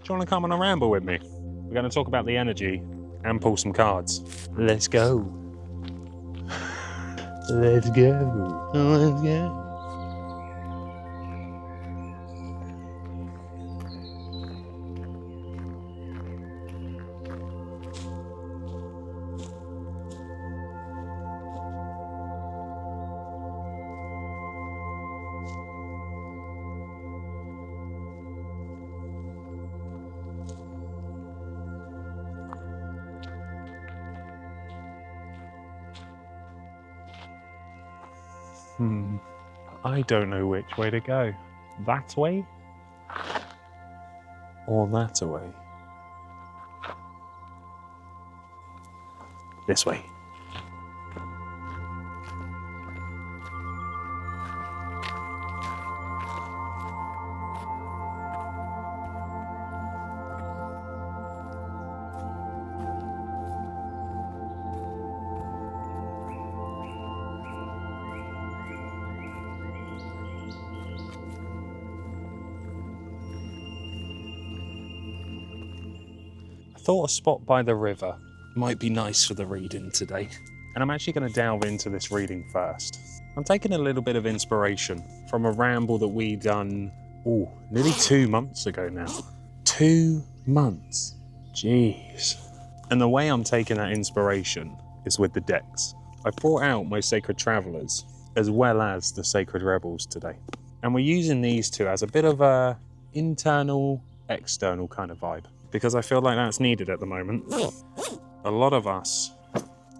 you want to come on a ramble with me? We're going to talk about the energy and pull some cards. Let's go. Let's go. Let's go. I don't know which way to go. That way? Or that way? This way. I thought a spot by the river might be nice for the reading today. And I'm actually going to delve into this reading first. I'm taking a little bit of inspiration from a ramble that we done, nearly 2 months ago now. 2 months. Jeez. And the way I'm taking that inspiration is with the decks. I brought out my Sacred Travelers as well as the Sacred Rebels today. And we're using these two as a bit of a internal, external kind of vibe, because I feel like that's needed at the moment. A lot of us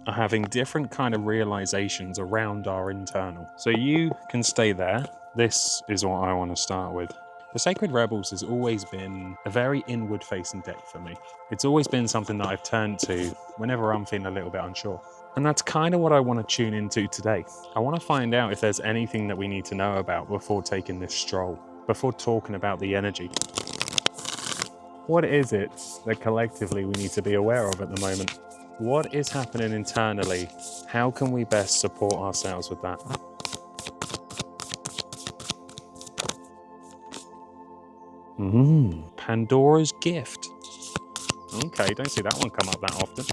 are having different kind of realizations around our internal. So you can stay there. This is what I want to start with. The Sacred Rebels has always been a very inward-facing deck for me. It's always been something that I've turned to whenever I'm feeling a little bit unsure. And that's kind of what I want to tune into today. I want to find out if there's anything that we need to know about before taking this stroll, before talking about the energy. What is it that collectively we need to be aware of at the moment? What is happening internally? How can we best support ourselves with that? Pandora's Gift. Okay, don't see that one come up that often.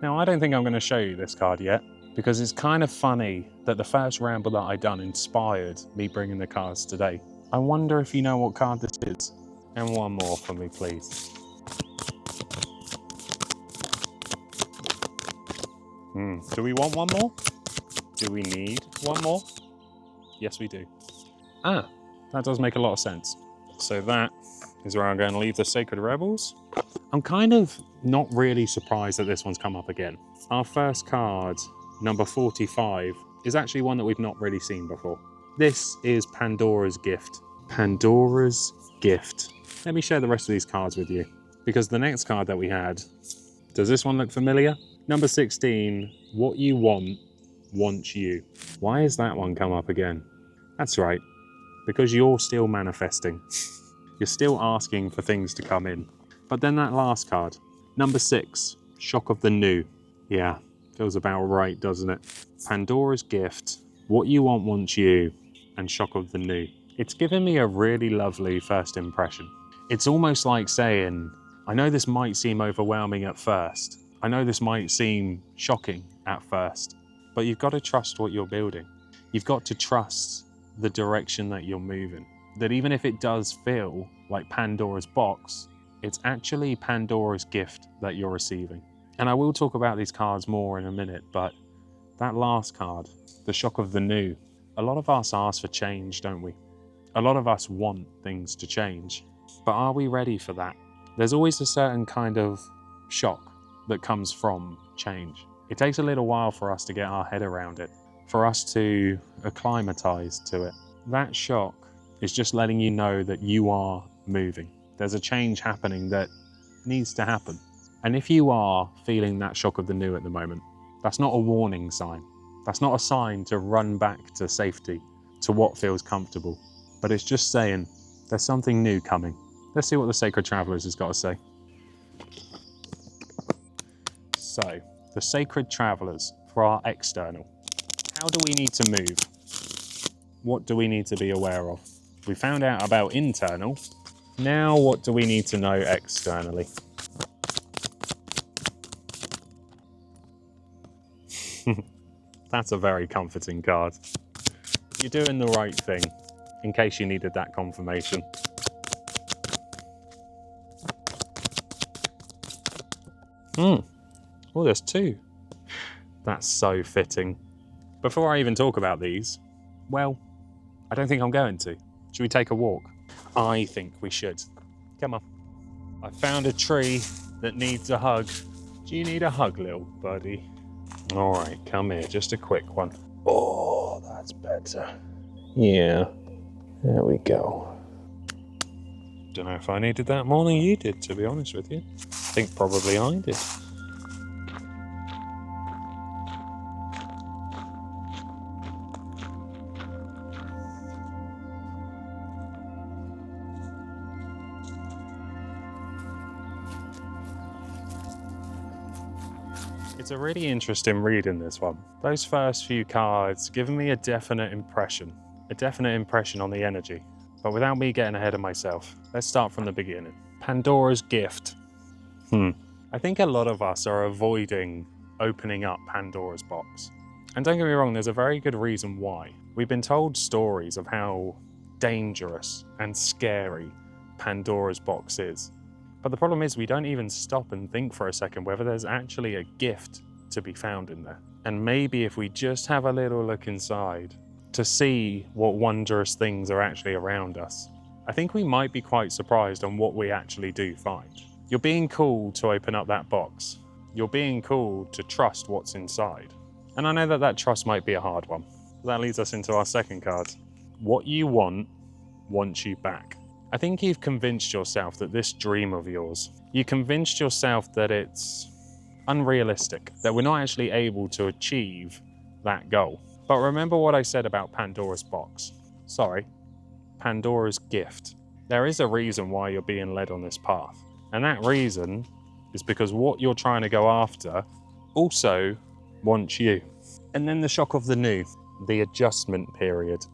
Now, I don't think I'm going to show you this card yet, because it's kind of funny that the first ramble that I done inspired me bringing the cards today. I wonder if you know what card this is. And one more for me, please. Do we want one more? Do we need one more? Yes, we do. That does make a lot of sense. So that is where I'm going to leave the Sacred Rebels. I'm kind of not really surprised that this one's come up again. Our first card, number 45, is actually one that we've not really seen before. This is Pandora's Gift. Pandora's Gift. Let me share the rest of these cards with you, because the next card that we had, does this one look familiar? Number 16, What You Want, Wants You. Why has that one come up again? That's right, because you're still manifesting. You're still asking for things to come in. But then that last card, number 6, Shock of the New. Yeah, feels about right, doesn't it? Pandora's Gift, What You Want, Wants You, and Shock of the New. It's given me a really lovely first impression. It's almost like saying, I know this might seem overwhelming at first. I know this might seem shocking at first, but you've got to trust what you're building. You've got to trust the direction that you're moving. That even if it does feel like Pandora's box, it's actually Pandora's gift that you're receiving. And I will talk about these cards more in a minute, but that last card, the Shock of the New, a lot of us ask for change, don't we? A lot of us want things to change. But are we ready for that? There's always a certain kind of shock that comes from change. It takes a little while for us to get our head around it, for us to acclimatize to it. That shock is just letting you know that you are moving. There's a change happening that needs to happen. And if you are feeling that shock of the new at the moment, that's not a warning sign. That's not a sign to run back to safety, to what feels comfortable. But it's just saying there's something new coming. Let's see what the Sacred Travelers has got to say. So, the Sacred Travelers for our external. How do we need to move? what do we need to be aware of? We found out about internal. Now what do we need to know externally? That's a very comforting card. You're doing the right thing, in case you needed that confirmation. Oh, there's two. That's so fitting. Before I even talk about these, well, I don't think I'm going to. Should we take a walk? I think we should. Come on. I found a tree that needs a hug. Do you need a hug, little buddy? All right, come here, just a quick one. Oh, that's better. Yeah, there we go. Don't know if I needed that more than you did, to be honest with you. I think probably I did. It's a really interesting read in this one. Those first few cards give me a definite impression on the energy. But without me getting ahead of myself, let's start from the beginning. Pandora's Gift. I think a lot of us are avoiding opening up Pandora's box. And don't get me wrong, there's a very good reason why. We've been told stories of how dangerous and scary Pandora's box is. But the problem is we don't even stop and think for a second whether there's actually a gift to be found in there. And maybe if we just have a little look inside to see what wondrous things are actually around us, I think we might be quite surprised on what we actually do find. You're being called to open up that box. You're being called to trust what's inside. And I know that that trust might be a hard one. That leads us into our second card. What you want wants you back. I think you've convinced yourself that this dream of yours, you convinced yourself that it's unrealistic, that we're not actually able to achieve that goal. But remember what I said about Pandora's box. Sorry, Pandora's gift. There is a reason why you're being led on this path. And that reason is because what you're trying to go after also wants you. And then the shock of the new, the adjustment period.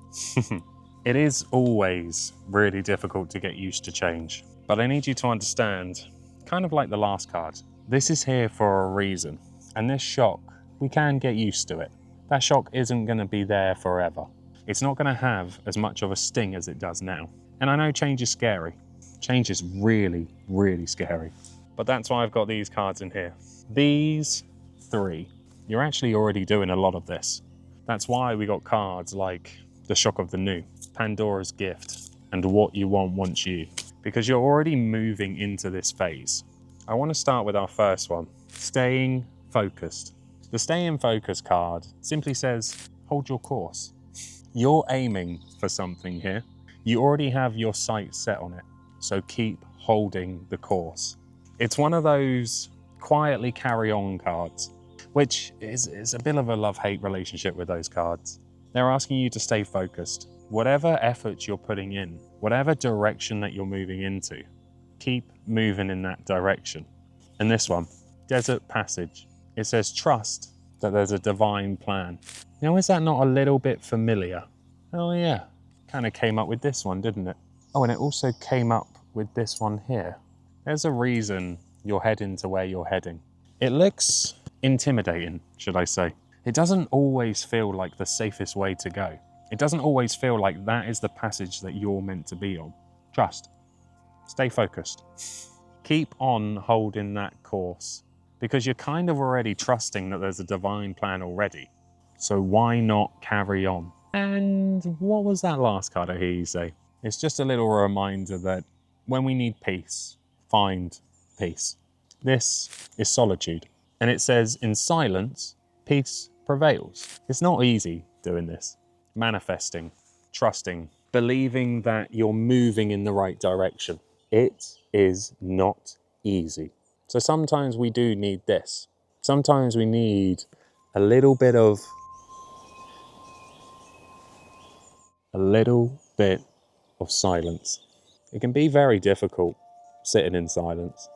It is always really difficult to get used to change. But I need you to understand, kind of like the last card, this is here for a reason. And this shock, we can get used to it. That shock isn't going to be there forever. It's not going to have as much of a sting as it does now. And I know change is scary. Change is really, really scary. But that's why I've got these cards in here. These three, you're actually already doing a lot of this. That's why we got cards like the shock of the new, Pandora's gift, and what you want wants you. Because you're already moving into this phase. I want to start with our first one, staying focused. The stay in focus card simply says, hold your course. You're aiming for something here. You already have your sights set on it. So keep holding the course. It's one of those quietly carry on cards, which is a bit of a love-hate relationship with those cards. They're asking you to stay focused. Whatever effort you're putting in, whatever direction that you're moving into, keep moving in that direction. And this one, Desert Passage, it says trust that there's a divine plan. Now, is that not a little bit familiar? Oh yeah, kind of came up with this one, didn't it? Oh, and it also came up with this one here. There's a reason you're heading to where you're heading. It looks intimidating, should I say. It doesn't always feel like the safest way to go. It doesn't always feel like that is the passage that you're meant to be on. Trust. Stay focused. Keep on holding that course because you're kind of already trusting that there's a divine plan already. So why not carry on? And what was that last card I hear you say? It's just a little reminder that when we need peace, find peace. This is solitude. And it says in silence, peace prevails. It's not easy doing this. Manifesting, trusting, believing that you're moving in the right direction. It is not easy. So sometimes we do need this. Sometimes we need a little bit of silence. It can be very difficult sitting in silence,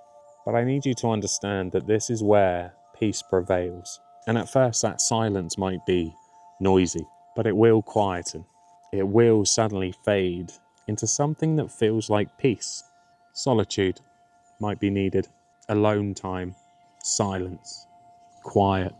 but I need you to understand that this is where peace prevails. And at first that silence might be noisy, but it will quieten. it will suddenly fade into something that feels like peace. Solitude might be needed, alone time, silence, quiet,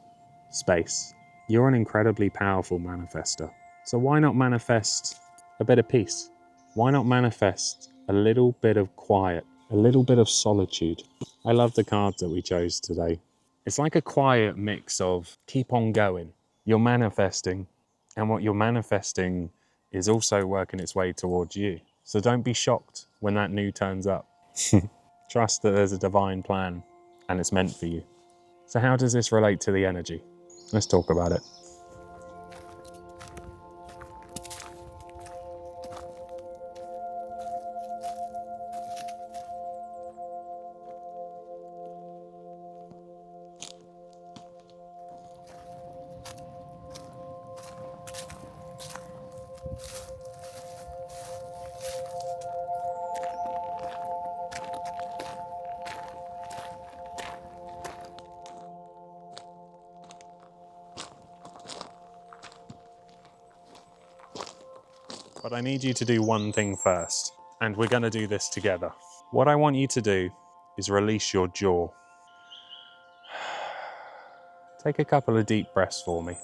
space. You're an incredibly powerful manifester. So why not manifest a bit of peace? Why not manifest a little bit of quiet, a little bit of solitude? I love the cards that we chose today. It's like a quiet mix of keep on going. You're manifesting, and what you're manifesting is also working its way towards you. So don't be shocked when that new turns up. Trust that there's a divine plan and it's meant for you. So how does this relate to the energy? Let's talk about it. But I need you to do one thing first, and we're going to do this together. What I want you to do is release your jaw. Take a couple of deep breaths for me.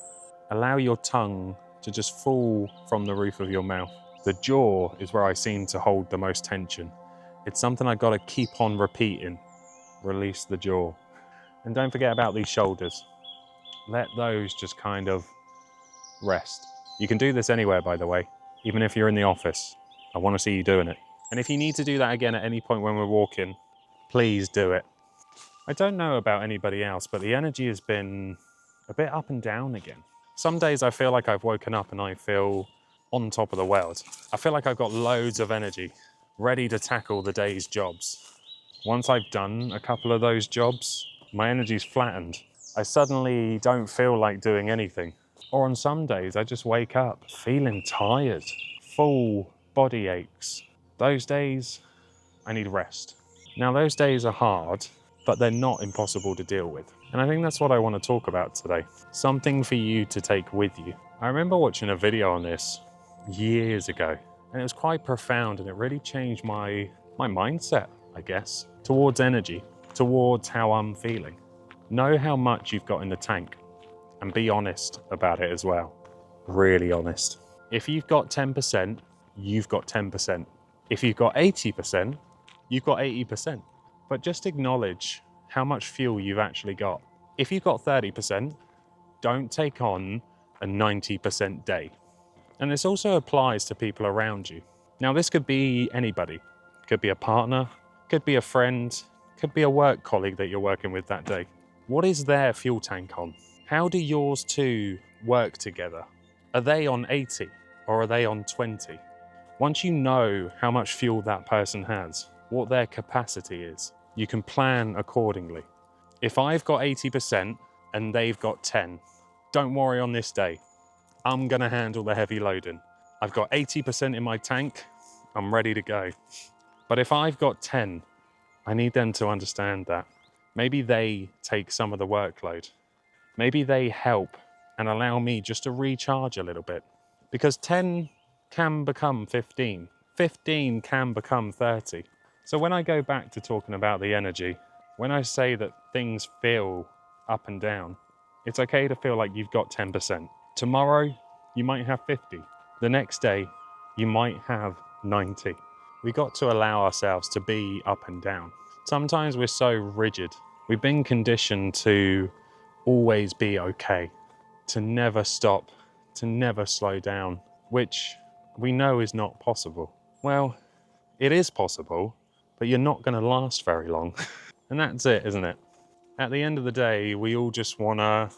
Allow your tongue to just fall from the roof of your mouth. The jaw is where I seem to hold the most tension. It's something I got to keep on repeating. Release the jaw. And don't forget about these shoulders. Let those just kind of rest. You can do this anywhere, by the way, even if you're in the office. I want to see you doing it. And if you need to do that again at any point when we're walking, please do it. I don't know about anybody else, but the energy has been a bit up and down again. Some days I feel like I've woken up and I feel on top of the world. I feel like I've got loads of energy, ready to tackle the day's jobs. Once I've done a couple of those jobs, my energy's flattened. I suddenly don't feel like doing anything. Or on some days, I just wake up feeling tired, full body aches. Those days, I need rest. Now, those days are hard, but they're not impossible to deal with. And I think that's what I want to talk about today. Something for you to take with you. I remember watching a video on this years ago, and it was quite profound, and it really changed my mindset, I guess, towards energy, towards how I'm feeling. Know how much you've got in the tank, and be honest about it as well. Really honest. If you've got 10%, you've got 10%. If you've got 80%, you've got 80%. But just acknowledge how much fuel you've actually got. If you've got 30%, don't take on a 90% day. And this also applies to people around you. Now, this could be anybody. Could be a partner, could be a friend, could be a work colleague that you're working with that day. What is their fuel tank on? How do yours two work together? Are they on 80 or are they on 20? Once you know how much fuel that person has, what their capacity is, you can plan accordingly. If I've got 80% and they've got 10, don't worry on this day. I'm gonna handle the heavy loading. I've got 80% in my tank, I'm ready to go. But if I've got 10, I need them to understand that. Maybe they take some of the workload. Maybe they help and allow me just to recharge a little bit. Because 10 can become 15. 15 can become 30. So when I go back to talking about the energy, when I say that things feel up and down, it's okay to feel like you've got 10%. Tomorrow, you might have 50. The next day, you might have 90. We got to allow ourselves to be up and down. Sometimes we're so rigid. We've been conditioned to always be okay, to never stop, to never slow down, which we know is not possible. Well, it is possible, but you're not going to last very long. And that's it, isn't it? At the end of the day, we all just want to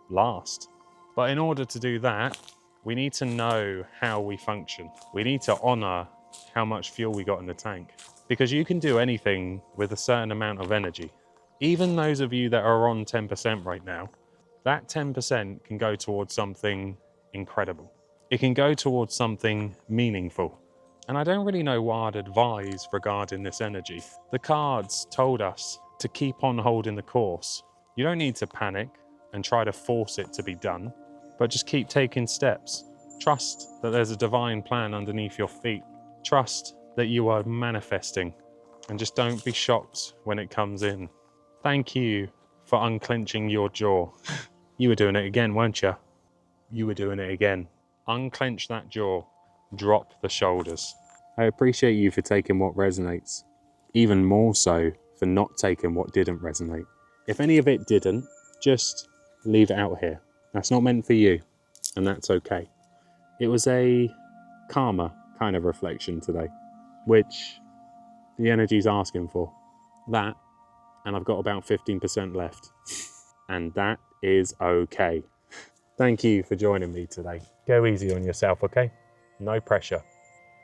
last. But in order to do that, we need to know how we function. We need to honor how much fuel we got in the tank. Because you can do anything with a certain amount of energy. Even those of you that are on 10% right now, that 10% can go towards something incredible. It can go towards something meaningful. And I don't really know what I'd advise regarding this energy. The cards told us to keep on holding the course. You don't need to panic and try to force it to be done, but just keep taking steps. Trust that there's a divine plan underneath your feet. Trust that you are manifesting, and just don't be shocked when it comes in. Thank you for unclenching your jaw. You were doing it again, weren't you? You were doing it again. Unclench that jaw. Drop the shoulders. I appreciate you for taking what resonates. Even more so for not taking what didn't resonate. If any of it didn't, just leave it out here. That's not meant for you, and that's okay. It was a calmer kind of reflection today, which the energy's asking for. That, and I've got about 15% left. And that is okay. Thank you for joining me today. Go easy on yourself, okay? No pressure.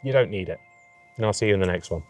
You don't need it. And I'll see you in the next one.